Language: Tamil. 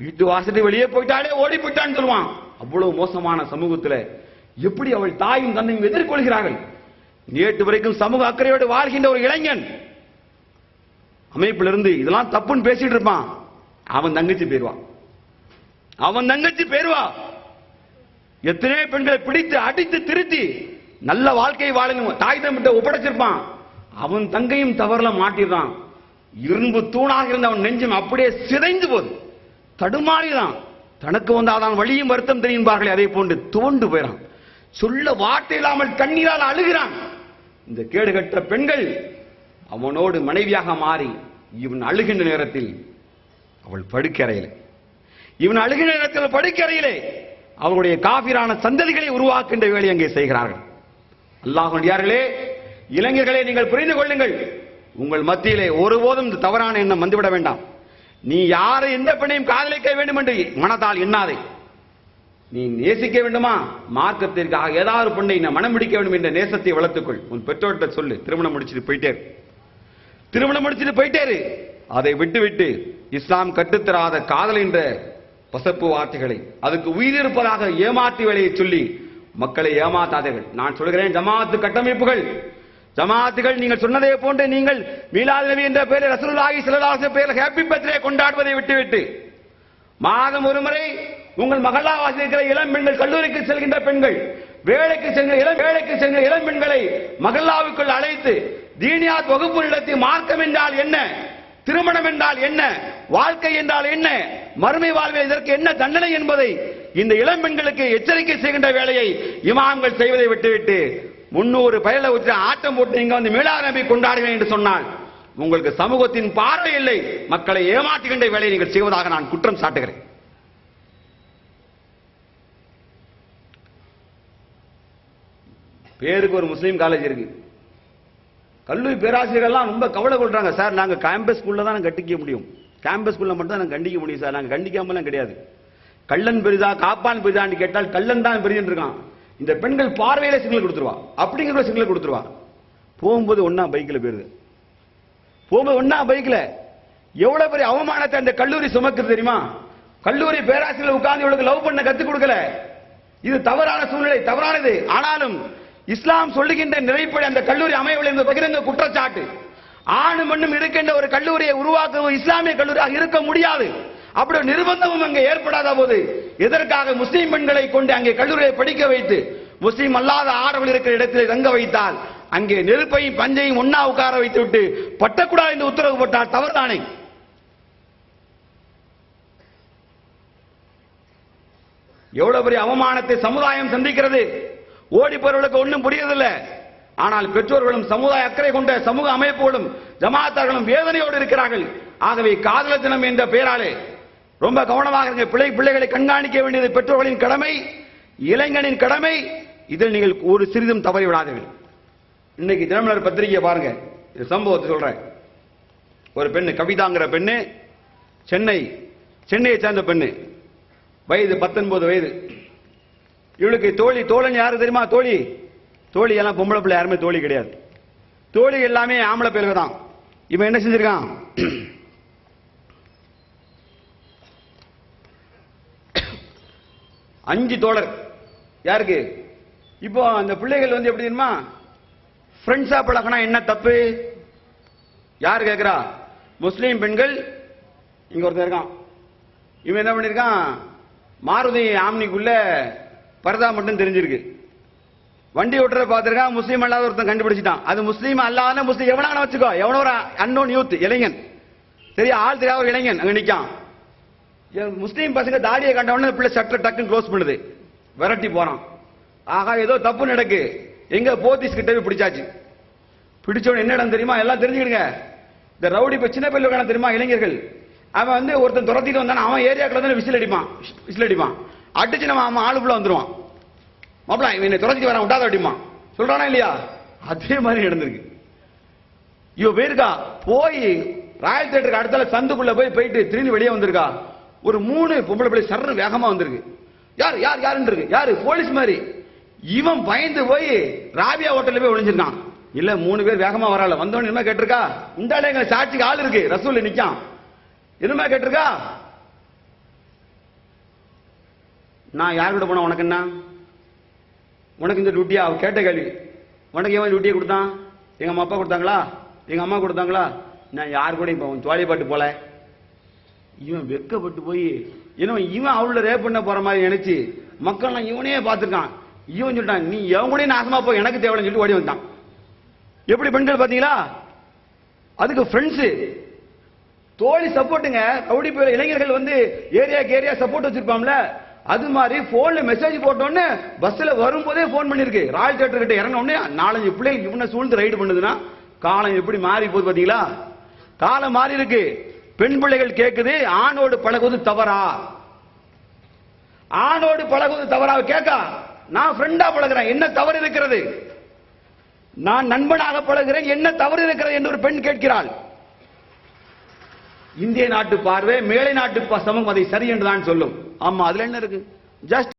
வீட்டு வாசத்தை வெளியே போயிட்டாலே ஓடி போயிட்டான்னு சொல்லுவான். அவ்வளவு மோசமான சமூகத்தில் எப்படி அவள் தாயும் தந்தையும் எதிர்கொள்கிறார்கள். நேற்று வரைக்கும் சமூக அக்கறையோடு வாழ்கின்ற ஒரு இளைஞன் அமைப்பிலிருந்து இதெல்லாம் தப்புன்னு பேசிட்டு இருப்பான். அவன் தங்கச்சி போயிருவான். எத்தனை பெண்களை பிடித்து அடித்து திருத்தி நல்ல வாழ்க்கை வாழணும் தாய் தம்பிட்ட ஒப்படைச்சிருப்பான். அவன் தங்கையும் தவறுல மாட்டிடுறான். இரும்பு தூணாக இருந்த அவன் நெஞ்சம் அப்படியே சிதைந்து போது தடுமாறிதான். தனக்கு வந்தாதான் வழியும் வருத்தம் தெரியும்பார்களே, அதே போன்று தோண்டு போயிறான். சொல்ல வார்த்தை இல்லாமல் கண்ணீரால் அழுகிறான். இந்த கேடுகட்ட பெண்கள் அவனோடு மனைவியாக மாறி இவன் அழுகின்ற நேரத்தில் அவள் படுக்கறையிலே, அவர்களுடைய காபிரான சந்ததிகளை உருவாக்கின்ற வேலை அங்கே செய்கிறார்கள். அல்லாஹ்வுடையார்களே, இளைஞர்களே, நீங்கள் புரிந்து கொள்ளுங்கள். உங்கள் மத்தியிலே ஒருபோதும் தவறான எண்ணம் வந்துவிட வேண்டாம். நீ யாரை எந்த பெண்ணையும் காதலிக்க வேண்டும் என்று மனதால் எண்ணாதே. நீ நேசிக்க வேண்டுமா, மார்க்கத்திற்காக ஏதாவது பெண்ணை மனம் பிடிக்க வேண்டும் என்ற நேசத்தை வளர்த்துக்கொள். உன் பெற்றோர்கிட்ட சொல்லு, திருமணம் முடிச்சுட்டு போயிட்டேரு. அதை விட்டுவிட்டு இஸ்லாம் கட்டுத்தராத காதல் என்ற பசப்பு வார்த்தைகளை, அதுக்கு உயிரிருப்பதாக ஏமாற்றி வேலையை சொல்லி மக்களை ஏமாத்தாதீர்கள். நான் சொல்கிறேன், ஜமாத்துகள் நீங்கள் சொன்னதை போன்று நீங்கள் மீலாது நபி என்ற பெயரில் ரசூலுல்லாஹி ஸல்லல்லாஹு அலைஹி வஸல்லம் பெயரில் ஹேப்பி பர்த்டே கொண்டாடுவதை விட்டுவிட்டு மாதம் ஒருமுறை உங்கள் மகல்லா வாசில் இருக்கிற இளம் பெண்கள், கல்லூரிக்கு செல்கின்ற பெண்கள், வேலைக்கு செல்கிற இளம் பெண்களை மகல்லாவுக்குள் அழைத்து தீனியாத் வகுப்பு நடத்தி மார்க்கம் என்றால் என்ன, திருமணம் என்றால் என்ன, வாழ்க்கை என்றால் என்ன, மறுமை வாழ்வில் இதற்கு என்ன தண்டனை என்பதை இந்த இளம் பெண்களுக்கு எச்சரிக்கை செய்கின்ற வேலையை இமாம்கள் செய்வதை விட்டுவிட்டு 300 பயல ஊற்றி ஆட்டம் போட்டு நீங்க வந்து மீலாது நபி கொண்டாடுங்கள் என்று சொன்னால் உங்களுக்கு சமூகத்தின் பார்வை இல்லை. மக்களை ஏமாற்றுகின்ற வேலையை நீங்கள் செய்வதாக நான் குற்றம் சாட்டுகிறேன். பேருக்கு ஒரு முஸ்லீம் காலேஜ் இருக்கு. கல்லூரி பேராசிரியர்கள்லாம் ரொம்ப கவலை கொள்றாங்க. சார், நாங்க கேம்பஸ் ஸ்கூல்ல தான் கட்டிக்க முடியும், கேம்பஸ் ஸ்கூல்ல மட்டும் தான் கண்டிக்க முடியும் சார், நாங்க கண்டிக்காமலாம் கிடையாது. கள்ளன் பெரிதா காப்பான் பெரிதான்னு கேட்டால் கள்ளன் தான் பெரியன்னு இருக்கான். இந்த பெண்கள் பார்வையில சிக்னல் கொடுத்துருவா, அப்படிங்கிற சிக்னல் கொடுத்துருவா. போகும்போது ஒன்னா பைக்ல எவ்வளவு பெரிய அவமானத்தை அந்த கல்லூரி சுமக்குது தெரியுமா? கல்லூரி பேராசிரியர் உட்கார்ந்து இவளுக்கு லவ் பண்ண கத்துக் கொடுக்கல. இது தவறான சூழ்நிலை, தவறானது. ஆனாலும் இஸ்லாம் சொல்லுகின்ற நிறைப்படி அந்த கல்லூரி அமையவில்லை என்ற பகிரங்க குற்றச்சாட்டு. ஆணும் பெண்ணும் இருக்கின்ற ஒரு கல்லூரியை உருவாக்குவது இஸ்லாமிய கல்லூரியாக இருக்க முடியாது. அப்படி ஒரு நிர்பந்தமும் அங்கே ஏற்படாத போது எதற்காக முஸ்லீம் பெண்களை கொண்டு அங்கே கல்லூரியை படிக்க வைத்து முஸ்லீம் அல்லாத ஆடவர்கள் இருக்கிற இடத்தில் தங்க வைத்தால் அங்கே நெருப்பையும் பஞ்சையும் ஒன்னா உட்கார வைத்து விட்டு பட்டக்கூடாது என்று உத்தரவு போட்டால் தவறுதானே? எவ்வளவு பெரிய அவமானத்தை சமுதாயம் சந்திக்கிறது. ஓடி போறவர்களுக்கு ஒன்றும் புரியதில்லை. ஆனால் பெற்றோர்களும் சமுதாய அக்கறை கொண்ட சமூக அமைப்புகளும் ஜமாத்தார்களும் வேதனையோடு இருக்கிறார்கள். ஆகவே காதலர் தினம் என்ற பெயராலே ரொம்ப கவனமாக இருங்க. பிள்ளைகளை கண்காணிக்க வேண்டியது பெற்றோர்களின் கடமை, இளைஞனின் கடமை. இதில் நீங்கள் ஒரு சிறிதும் தவறி விடாதீர்கள். இன்னைக்கு தினமலர் பத்திரிகை பாருங்க, இது சம்பவத்தை சொல்றேன். ஒரு பெண்ணு, கவிதாங்கிற பெண்ணு, சென்னையை சேர்ந்த பெண்ணு, வயது 19 வயது. இவளுக்கு தோழன் யாரு தெரியுமா? தோழி எல்லாம் பொம்பளை பிள்ளை, யாருமே தோழி கிடையாது. தோழி எல்லாமே ஆம்பளை பேருக்கு தான். இவன் என்ன செஞ்சிருக்கான்? 5 தோழர். யாருக்கு? இப்போ அந்த பிள்ளைகள் வந்து எப்படி தெரியுமா, ஃப்ரெண்ட்ஸா பழகினா என்ன தப்பு? யாரு கேட்கிறா? முஸ்லீம் பெண்கள். இங்க ஒருத்தர் இருக்கான், இவன் என்ன பண்ணிருக்கான், மாருதி ஆம்னிக்குள்ள பரதா மட்டும் தெரிஞ்சிருக்கு, வண்டி ஓட்டுற பார்த்திருக்கான், முஸ்லீம் அல்லாத ஒருத்தன் கண்டுபிடிச்சிட்டான். அது முஸ்லீம் அல்லாத முஸ்லீம் எவனான வச்சுக்கோ, எவனோ ஒரு அன்னோன் யூத் இளைஞன், சரி ஆள் தெரியாத ஒரு இளைஞன் அங்க நிக்கான். முஸ்லீம் பசங்க தாடியை கண்டவன பிள்ளை சட்டை டக்குன்னு க்ளோஸ் பண்ணுது, விரட்டி போறான். ஆகா ஏதோ தப்பு நடக்கு. எங்க போலீஸ் கிட்ட போய் பிடிச்சாச்சு. பிடிச்சவன் என்ன இடம் தெரியுமா? எல்லாம் தெரிஞ்சுக்கிடுங்க. இந்த ரவுடி இப்ப சின்ன பையன் தெரியுமா, இளைஞர்கள். அவன் வந்து ஒருத்தன் துரத்திட்டு வந்தான, அவன் ஏரியாக்குள்ள வந்து விசில் அடிப்பான். அடிச்சு நம்ம ஆளுக்குள்ள வந்துருவான். மாப்பிள இவனை துரத்திட்டு வரான், விட்டாத அடிமா சொல்றானா இல்லையா? அதே மாதிரி நடந்திருக்கு. இவ போயிருக்கா, போய் ராயல் தியேட்டருக்கு அடுத்தால சந்துக்குள்ள போயிட்டு திரும்பி வெளியே வந்திருக்கா. ஒரு 3 பொம்பளை பிள்ளை சர்ற வேகமா வந்திருக்கு. யார் யார் யாருன்னு இருக்கு, யாரு? போலீஸ் மாதிரி. இவன் பயந்து போய் ராபியா ஹோட்டல்ல போய் ஒளிஞ்சிருக்கான். இல்ல 3 பேர் வேகமா வரால, வந்தவன் என்ன கேட்டிருக்கா, உண்டாலே எங்க சாட்சிக்கு ஆள் இருக்கு, ரசூல் நிக்கான், என்னமா கேட்டிருக்கா, நான் யார் கூட போனா உனக்கு என்ன? உனக்கு இந்த டியூட்டியா? அவ கேட்ட கேள்வி. உனக்கு எவன் டியூட்டியை கொடுத்தான்? எங்க அம்மா அப்பா கொடுத்தாங்களா? எங்க அம்மா கொடுத்தாங்களா? நான் யார் கூட இப்ப ஜோலியப்பட்டு போல. இவன் வெக்கப்பட்டு போய் இவன் அவளோட ரேப் பண்ண போற மாதிரி நினைச்சு மக்கள் இவனே பார்த்துருக்கான். இவன் சொல்லிட்டான், நீ எவன் கூட நாசமா போ, எனக்கு தேவைன்னு சொல்லிட்டு ஓடி வந்தான். எப்படி பெண்கள் பாத்தீங்களா? அதுக்கு ஃப்ரெண்ட்ஸ் தோழி சப்போர்ட்டுங்க. ரவுடி போய் இளைஞர்கள் ஏரியாக்கு ஏரியா சப்போர்ட் வச்சிருப்பாம்ல, அது மாதிரி போன்ல மெசேஜ் போட்டோன்னு பஸ்ல வரும்போதே போன் பண்ணிருக்கு. ராயல் தியேட்டர் கிட்ட இறங்கின உடனே 4-5 பிள்ளைகள் இவனை சூழ்ந்து ரைடு பண்ணுதுன்னா காலம் எப்படி மாறி போகுது பாத்தீங்களா? காலம் மாறி இருக்கு. பெண் பிள்ளைகள் கேக்குது, ஆணோடு பழகுவது தவறா? ஆணோடு பழகுவது தவறா கேட்கா? நான் ஃப்ரெண்டா பழகுறேன், என்ன தவறு இருக்கிறது? நான் நண்பனாக பழகுறேன், என்ன தவறு இருக்கிறது என்று ஒரு பெண் கேட்கிறாள். இந்திய நாட்டு பார்வை மேலை நாட்டு சமூகம் அதை சரி என்றுதான் சொல்லும். ஆமா, அதுல என்ன இருக்கு? ஜஸ்ட்